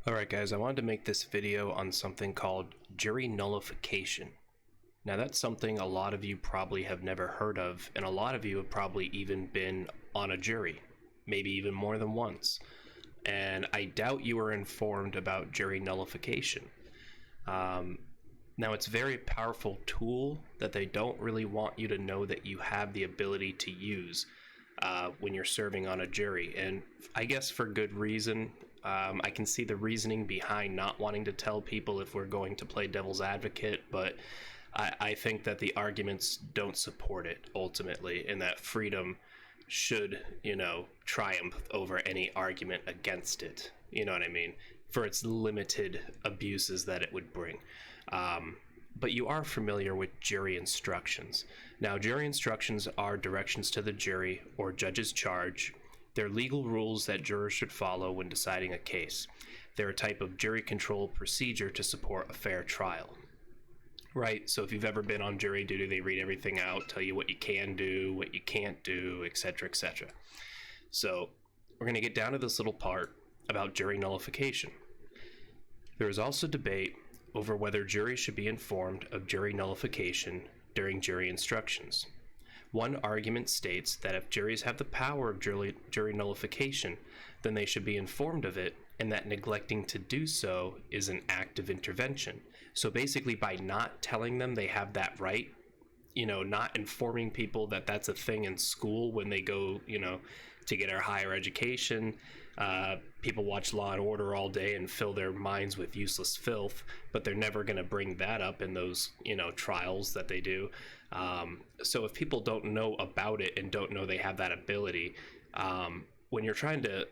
Alright guys, I wanted to make this video on something called jury nullification. Now that's something a lot of you probably have never heard of, and a lot of you have probably even been on a jury, maybe even more than once. And I doubt you are informed about jury nullification. Now it's a very powerful tool that they don't really want you to know that you have the ability to use when you're serving on a jury, and I guess for good reason. I can see the reasoning behind not wanting to tell people if we're going to play devil's advocate, but I think that the arguments don't support it ultimately, and that freedom should, triumph over any argument against it. You know what I mean? For its limited abuses that it would bring. But you are familiar with jury instructions. Now, jury instructions are directions to the jury or judge's charge. They're legal rules that jurors should follow when deciding a case. They're a type of jury control procedure to support a fair trial. Right? So if you've ever been on jury duty, they read everything out, tell you what you can do, what you can't do, etc., etc. So we're going to get down to this little part about jury nullification. There is also debate over whether juries should be informed of jury nullification during jury instructions. One argument states that if juries have the power of jury nullification, then they should be informed of it, and that neglecting to do so is an act of intervention. So basically, by not telling them they have that right, not informing people that that's a thing in school when they go, to get our higher education. People watch Law and Order all day and fill their minds with useless filth, but they're never going to bring that up in those, trials that they do. So if people don't know about it and don't know they have that ability, when you're trying to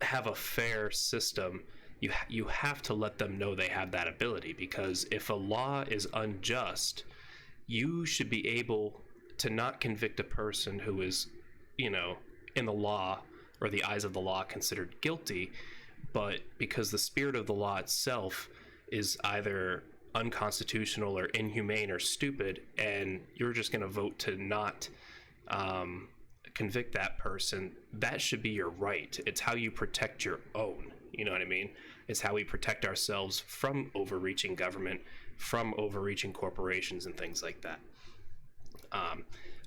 have a fair system, you have to let them know they have that ability, because if a law is unjust, you should be able to not convict a person who is, in the law or the eyes of the law considered guilty, but because the spirit of the law itself is either unconstitutional or inhumane or stupid, and you're just going to vote to not convict that person, that should be your right. It's how you protect your own. You know what I mean? It's how we protect ourselves from overreaching government, from overreaching corporations and things like that.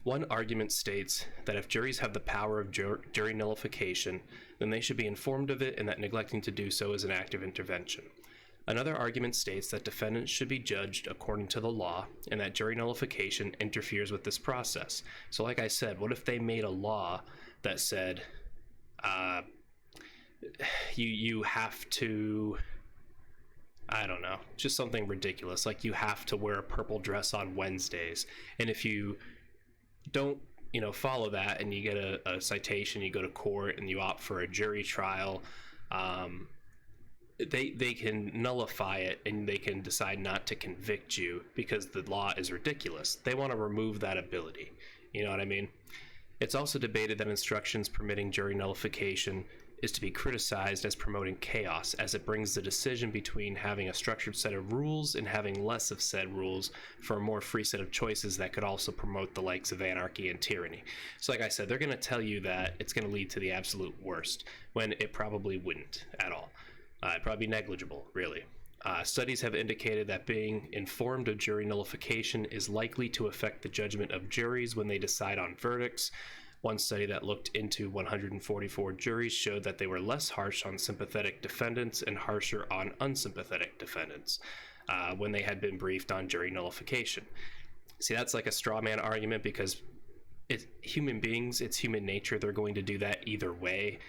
One argument states that if juries have the power of jury nullification, then they should be informed of it, and that neglecting to do so is an act of intervention. Another argument states that defendants should be judged according to the law, and that jury nullification interferes with this process. So like I said, what if they made a law that said you have to, I don't know, just something ridiculous, like you have to wear a purple dress on Wednesdays, and if you don't follow that and you get a citation, you go to court and you opt for a jury trial, they can nullify it and they can decide not to convict you because the law is ridiculous. They want to remove that ability. You know what I mean? It's also debated that instructions permitting jury nullification is to be criticized as promoting chaos, as it brings the decision between having a structured set of rules and having less of said rules for a more free set of choices that could also promote the likes of anarchy and tyranny. So like I said, they're going to tell you that it's going to lead to the absolute worst, when it probably wouldn't at all. It'd probably be negligible, really. Studies have indicated that being informed of jury nullification is likely to affect the judgment of juries when they decide on verdicts. One study that looked into 144 juries showed that they were less harsh on sympathetic defendants and harsher on unsympathetic defendants when they had been briefed on jury nullification. See, that's like a straw man argument, because it's human beings, it's human nature. They're going to do that either way.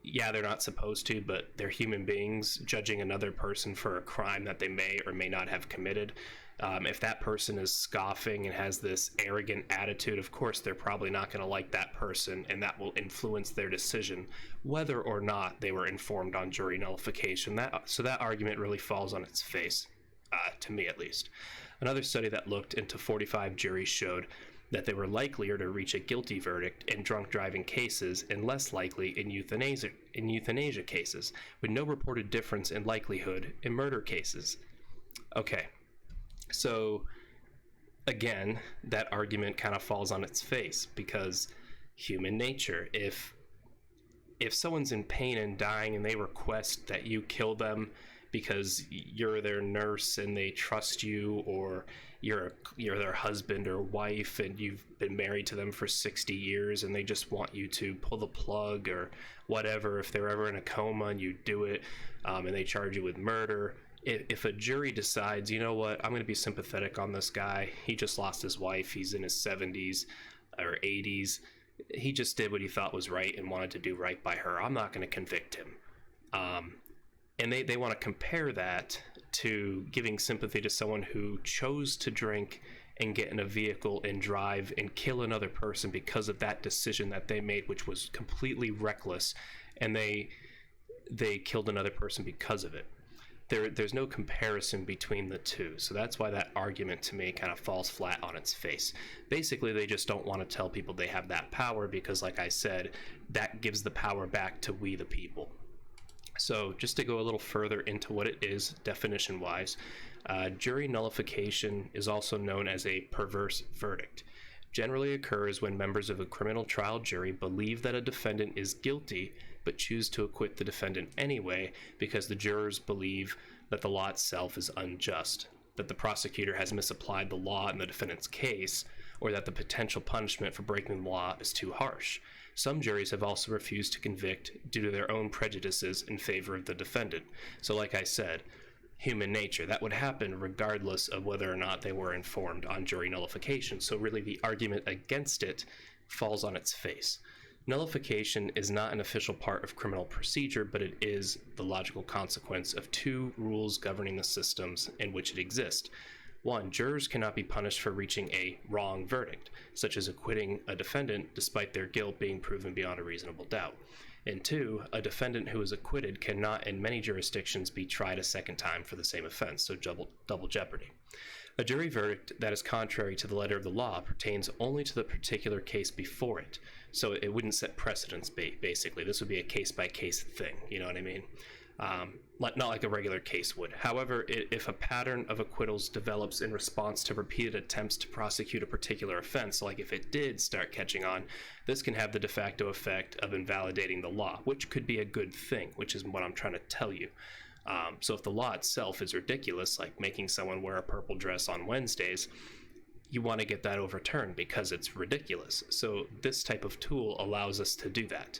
Yeah, they're not supposed to, but they're human beings judging another person for a crime that they may or may not have committed. If that person is scoffing and has this arrogant attitude, of course they're probably not going to like that person, and that will influence their decision whether or not they were informed on jury nullification. So that argument really falls on its face, to me at least. Another study that looked into 45 juries showed that they were likelier to reach a guilty verdict in drunk driving cases and less likely in euthanasia cases, with no reported difference in likelihood in murder cases. Okay, so again, that argument kind of falls on its face, because human nature, if if someone's in pain and dying and they request that you kill them because you're their nurse and they trust you, or you're their husband or wife and you've been married to them for 60 years and they just want you to pull the plug or whatever, if they're ever in a coma and you do it, and they charge you with murder, if a jury decides, you know what, I'm going to be sympathetic on this guy, he just lost his wife, he's in his 70s or 80s, he just did what he thought was right and wanted to do right by her, I'm not going to convict him. And they want to compare that to giving sympathy to someone who chose to drink and get in a vehicle and drive and kill another person because of that decision that they made, which was completely reckless, and they killed another person because of it. There's no comparison between the two, so that's why that argument to me kind of falls flat on its face. Basically, they just don't want to tell people they have that power because, like I said, that gives the power back to we the people. So just to go a little further into what it is definition-wise, jury nullification is also known as a perverse verdict. Generally occurs when members of a criminal trial jury believe that a defendant is guilty but choose to acquit the defendant anyway because the jurors believe that the law itself is unjust, that the prosecutor has misapplied the law in the defendant's case, or that the potential punishment for breaking the law is too harsh. Some juries have also refused to convict due to their own prejudices in favor of the defendant. So like I said, human nature, that would happen regardless of whether or not they were informed on jury nullification. So really the argument against it falls on its face. Nullification is not an official part of criminal procedure, but it is the logical consequence of two rules governing the systems in which it exists. One, jurors cannot be punished for reaching a wrong verdict, such as acquitting a defendant despite their guilt being proven beyond a reasonable doubt. And two, a defendant who is acquitted cannot in many jurisdictions be tried a second time for the same offense, so double jeopardy. A jury verdict that is contrary to the letter of the law pertains only to the particular case before it, so it wouldn't set precedents, basically. This would be a case-by-case thing, you know what I mean? Not like a regular case would. However, if a pattern of acquittals develops in response to repeated attempts to prosecute a particular offense, like if it did start catching on, this can have the de facto effect of invalidating the law, which could be a good thing, which is what I'm trying to tell you. So if the law itself is ridiculous, like making someone wear a purple dress on Wednesdays, you want to get that overturned because it's ridiculous. So this type of tool allows us to do that.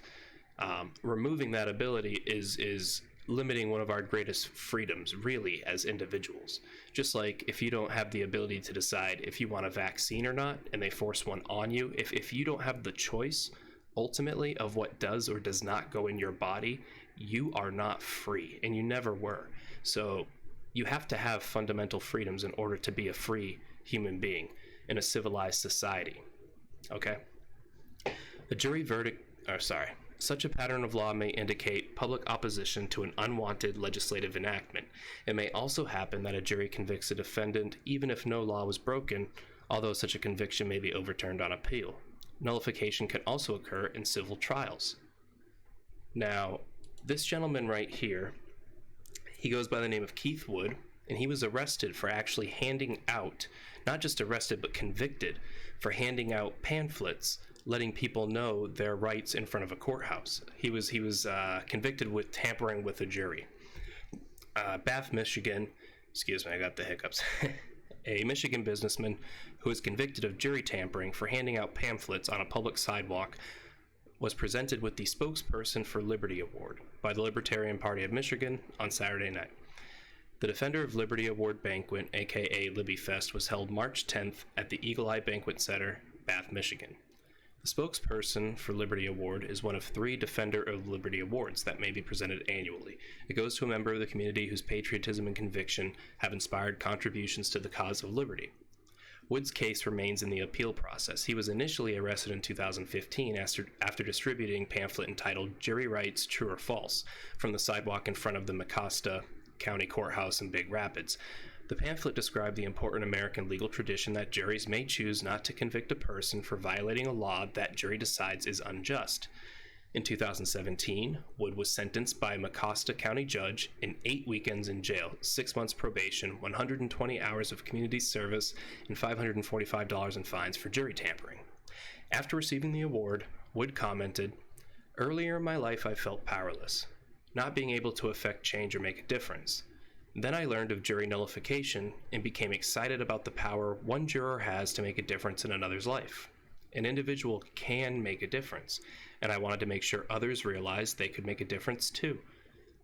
Removing that ability is limiting one of our greatest freedoms, really, as individuals. Just like if you don't have the ability to decide if you want a vaccine or not, and they force one on you, if you don't have the choice, ultimately, of what does or does not go in your body, you are not free, and you never were. So you have to have fundamental freedoms in order to be a free human being in a civilized society. Okay? Such a pattern of law may indicate public opposition to an unwanted legislative enactment. It may also happen that a jury convicts a defendant even if no law was broken, although such a conviction may be overturned on appeal. Nullification can also occur in civil trials. Now, this gentleman right here, he goes by the name of Keith Wood, and he was arrested for actually handing out, not just arrested, but convicted for handing out pamphlets letting people know their rights in front of a courthouse. He was convicted with tampering with a jury. Bath, Michigan, excuse me, I got the hiccups. A Michigan businessman who was convicted of jury tampering for handing out pamphlets on a public sidewalk was presented with the Spokesperson for Liberty Award by the Libertarian Party of Michigan on Saturday night. The Defender of Liberty Award banquet, aka Libby Fest, was held March 10th at the Eagle Eye Banquet Center, Bath, Michigan. The Spokesperson for Liberty Award is one of 3 Defender of Liberty Awards that may be presented annually. It goes to a member of the community whose patriotism and conviction have inspired contributions to the cause of liberty. Wood's case remains in the appeal process. He was initially arrested in 2015 after distributing a pamphlet entitled Jury Rights, True or False from the sidewalk in front of the Mecosta County Courthouse in Big Rapids. The pamphlet described the important American legal tradition that juries may choose not to convict a person for violating a law that jury decides is unjust. In 2017, Wood was sentenced by a Mecosta County judge in 8 weekends in jail, 6 months probation, 120 hours of community service, and $545 in fines for jury tampering. After receiving the award, Wood commented, Earlier in my life, I felt powerless, not being able to affect change or make a difference. Then I learned of jury nullification and became excited about the power one juror has to make a difference in another's life. An individual can make a difference, and I wanted to make sure others realized they could make a difference too.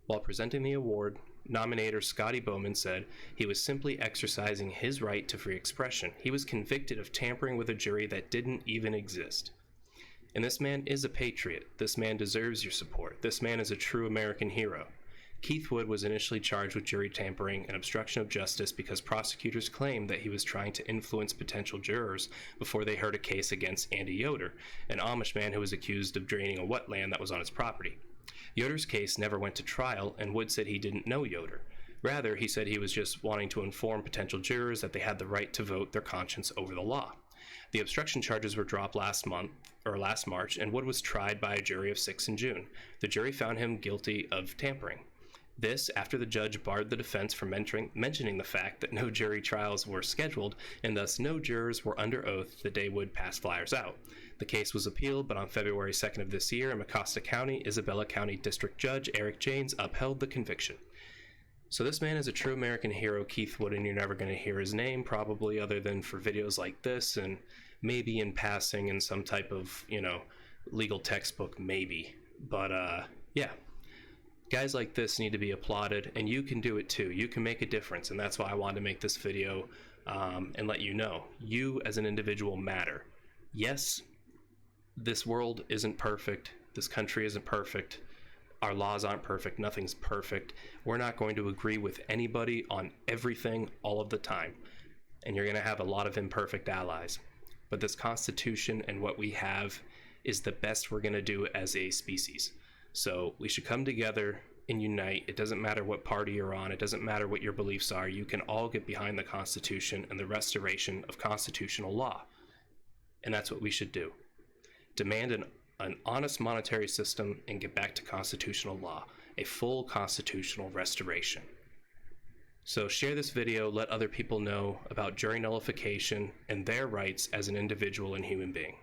While presenting the award, nominator Scotty Bowman said he was simply exercising his right to free expression. He was convicted of tampering with a jury that didn't even exist. And this man is a patriot. This man deserves your support. This man is a true American hero. Keith Wood was initially charged with jury tampering and obstruction of justice because prosecutors claimed that he was trying to influence potential jurors before they heard a case against Andy Yoder, an Amish man who was accused of draining a wetland that was on his property. Yoder's case never went to trial, and Wood said he didn't know Yoder. Rather, he said he was just wanting to inform potential jurors that they had the right to vote their conscience over the law. The obstruction charges were dropped last March, and Wood was tried by a jury of 6 in June. The jury found him guilty of tampering. This after the judge barred the defense from mentioning the fact that no jury trials were scheduled, and thus no jurors were under oath the day Wood passed flyers out. The case was appealed, but on February 2nd of this year in Mecosta County, Isabella County District Judge Eric Janes upheld the conviction. So this man is a true American hero, Keith Wood, and you're never going to hear his name, probably, other than for videos like this, and maybe in passing in some type of, legal textbook, maybe. But, yeah. Guys like this need to be applauded, and you can do it too. You can make a difference, and that's why I wanted to make this video and let you know. You, as an individual, matter. Yes, this world isn't perfect. This country isn't perfect. Our laws aren't perfect. Nothing's perfect. We're not going to agree with anybody on everything all of the time. And you're going to have a lot of imperfect allies. But this Constitution and what we have is the best we're going to do as a species. So we should come together and unite. It doesn't matter what party you're on. It doesn't matter what your beliefs are. You can all get behind the Constitution and the restoration of constitutional law. And that's what we should do. Demand an honest monetary system and get back to constitutional law, a full constitutional restoration. So share this video, let other people know about jury nullification and their rights as an individual and human being.